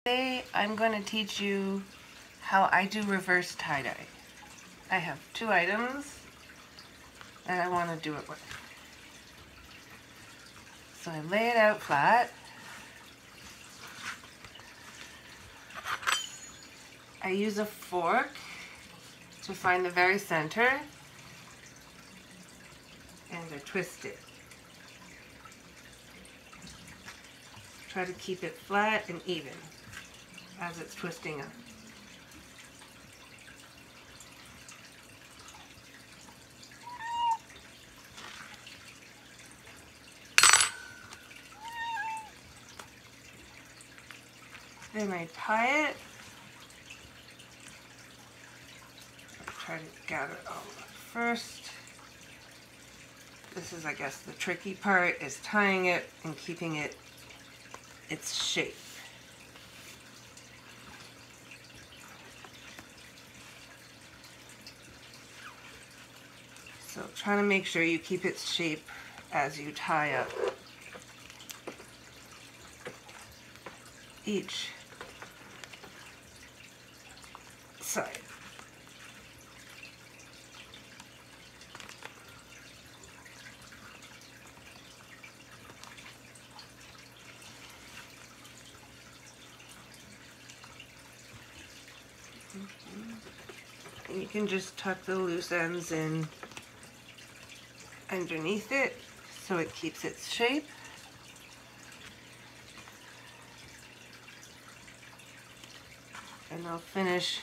Today I'm going to teach you how I do reverse tie-dye. I have two items that I want to do it with. So I lay it out flat. I use a fork to find the very center and I twist it. Try to keep it flat and even as it's twisting up. Then I tie it. Try to gather it all up first. This is, I guess, the tricky part, is tying it and keeping it its shape. So trying to make sure you keep its shape as you tie up each side. And you can just tuck the loose ends in underneath it so it keeps its shape. And I'll finish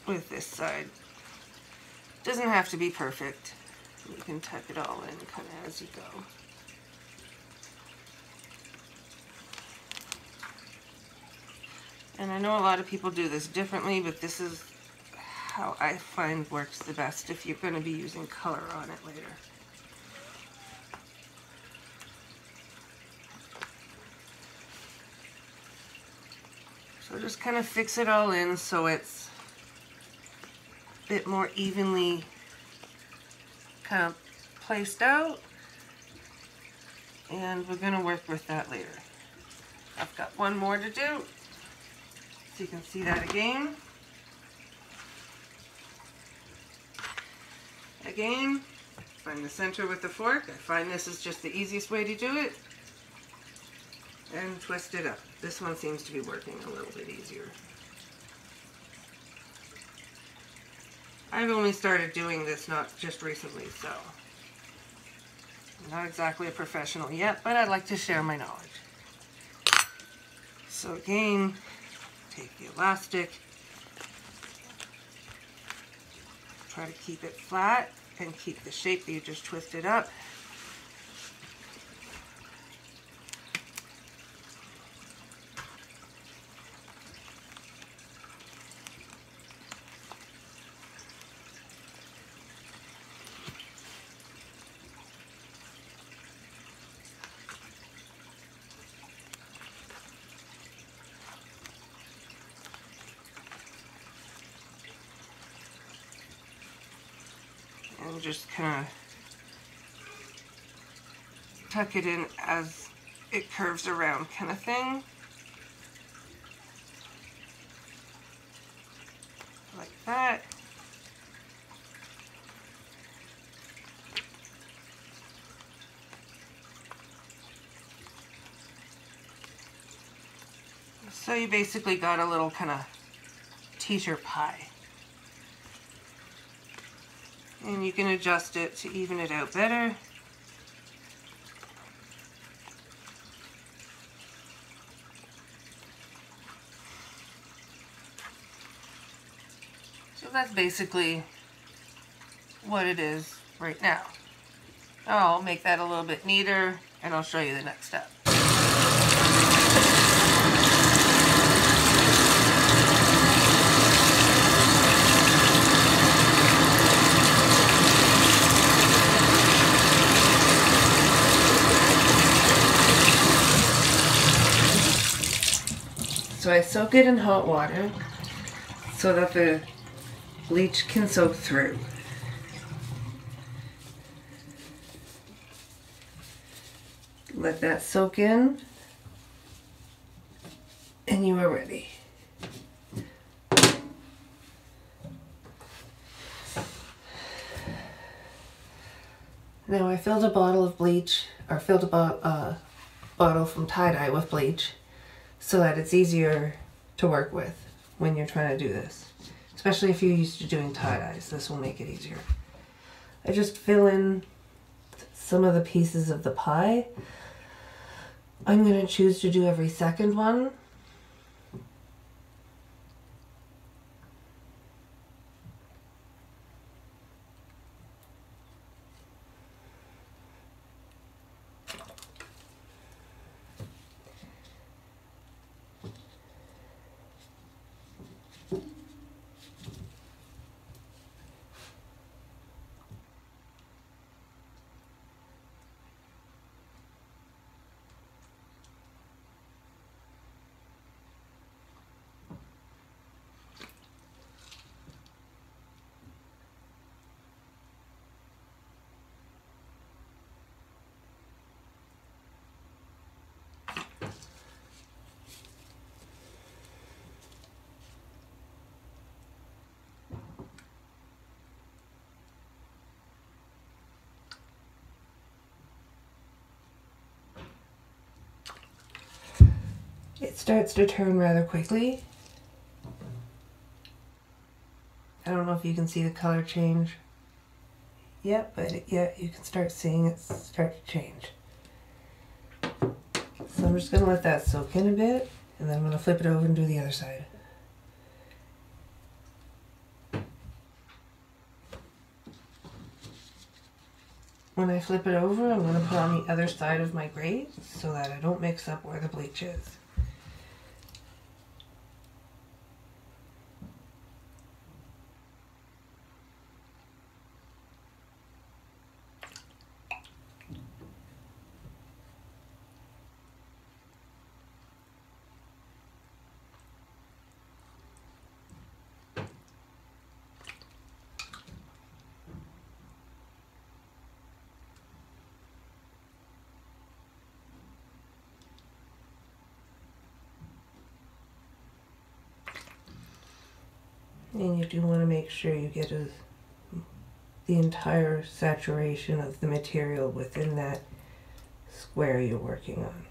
with this side. Doesn't have to be perfect. You can tuck it all in kind of as you go. And I know a lot of people do this differently, but this is how I find works the best if you're going to be using color on it later. So just kind of fix it all in so it's a bit more evenly kind of placed out. And we're going to work with that later. I've got one more to do. So you can see that again. Again, find the center with the fork. I find this is just the easiest way to do it. And twist it up. This one seems to be working a little bit easier. I've only started doing this not just recently, so I'm not exactly a professional yet, but I'd like to share my knowledge. So again, take the elastic, try to keep it flat and keep the shape that you just twisted up. And just kind of tuck it in as it curves around kind of thing. Like that. So you basically got a little kind of t-shirt pie. And you can adjust it to even it out better. So that's basically what it is right now. I'll make that a little bit neater and I'll show you the next step. So I soak it in hot water so that the bleach can soak through. Let that soak in, and you are ready. Now I filled a bottle of bleach, or filled a bottle from tie-dye with bleach so that it's easier to work with when you're trying to do this. Especially if you're used to doing tie-dyes, this will make it easier. I just fill in some of the pieces of the pie. I'm going to choose to do every second one. It starts to turn rather quickly. I don't know if you can see the color change yet, but yeah, you can start seeing it start to change. So I'm just going to let that soak in a bit, and then I'm going to flip it over and do the other side. When I flip it over, I'm going to put on the other side of my grate so that I don't mix up where the bleach is. And you do want to make sure you get the entire saturation of the material within that square you're working on.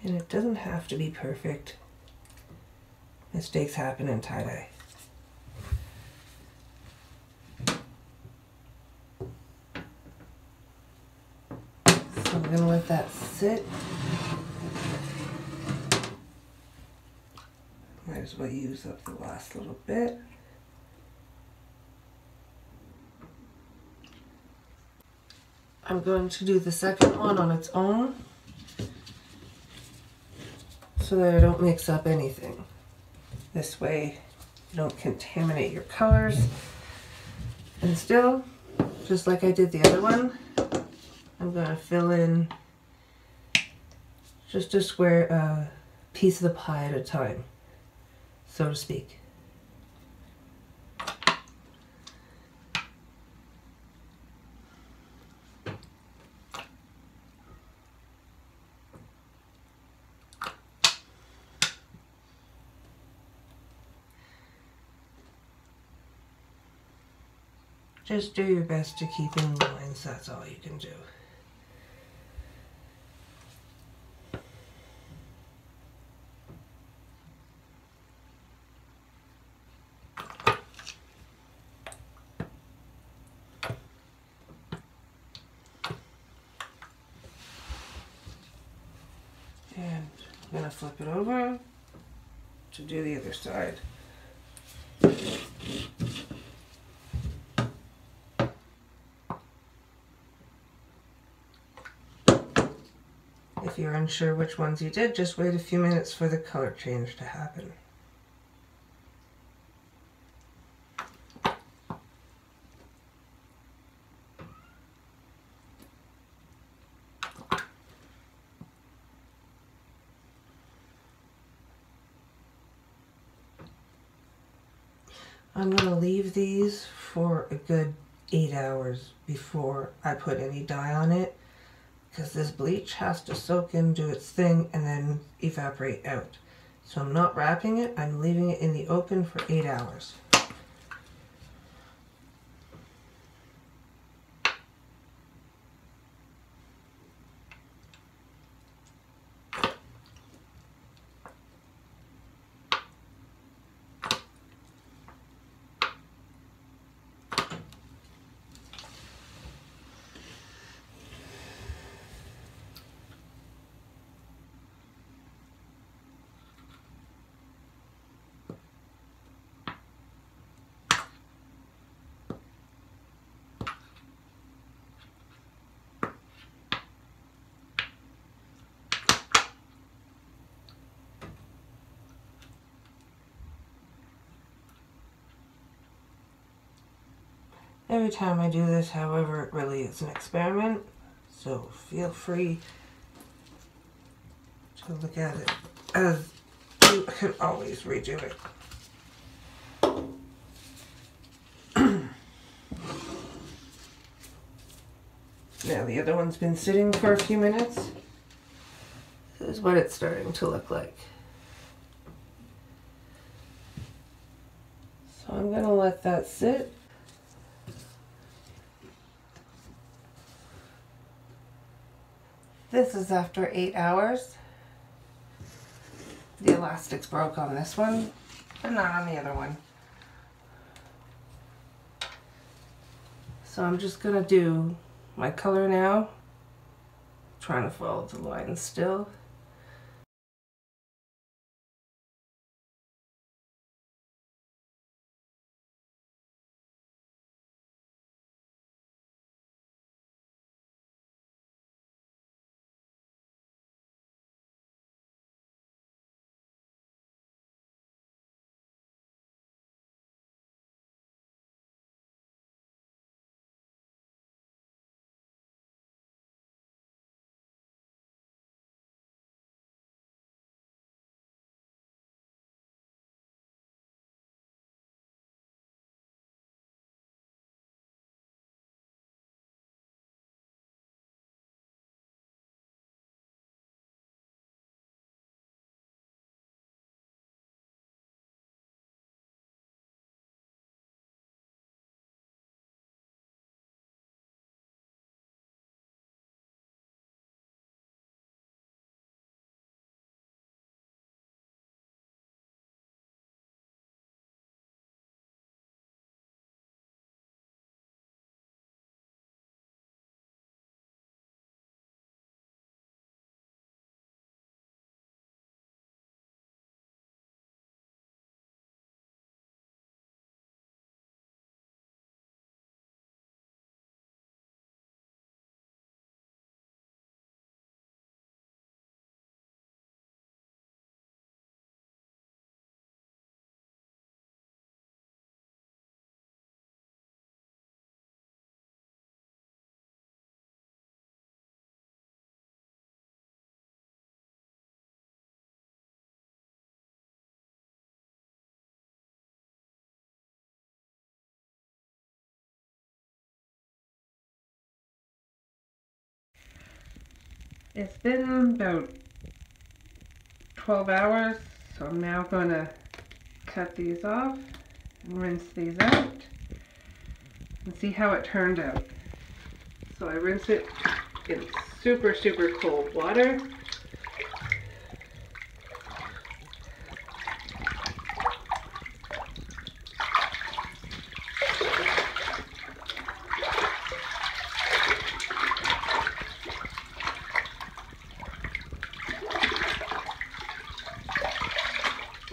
And it doesn't have to be perfect. Mistakes happen in tie-dye. So I'm going to let that sit. Might as well use up the last little bit. I'm going to do the second one on its own, so that I don't mix up anything. This way you don't contaminate your colors. And still, just like I did the other one, I'm going to fill in just a square piece of the pie at a time, so to speak. Just do your best to keep in lines, that's all you can do. And I'm going to flip it over to do the other side. If you're unsure which ones you did, just wait a few minutes for the color change to happen. I'm going to leave these for a good 8 hours before I put any dye on it, because this bleach has to soak in, do its thing, and then evaporate out. So I'm not wrapping it, I'm leaving it in the open for 8 hours. Every time I do this, however, it really is an experiment, so feel free to look at it as you can always redo it. Now the other one's been sitting for a few minutes. This is what it's starting to look like. So I'm going to let that sit. This is after 8 hours. The elastics broke on this one, but not on the other one. So I'm just gonna do my color now. Trying to follow the lines still. It's been about 12 hours, so I'm now going to cut these off and rinse these out and see how it turned out. So I rinse it in super, super cold water.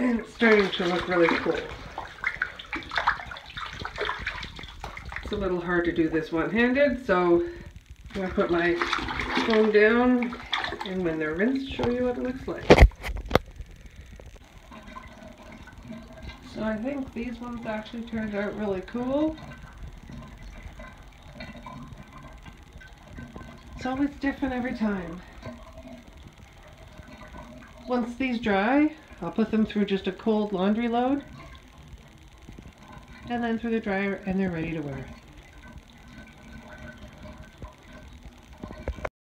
And it's starting to look really cool. It's a little hard to do this one-handed, so I'm going to put my phone down And when they're rinsed, show you what it looks like. So I think these ones actually turned out really cool. It's always different every time. Once these dry, I'll put them through just a cold laundry load and then through the dryer, and they're ready to wear.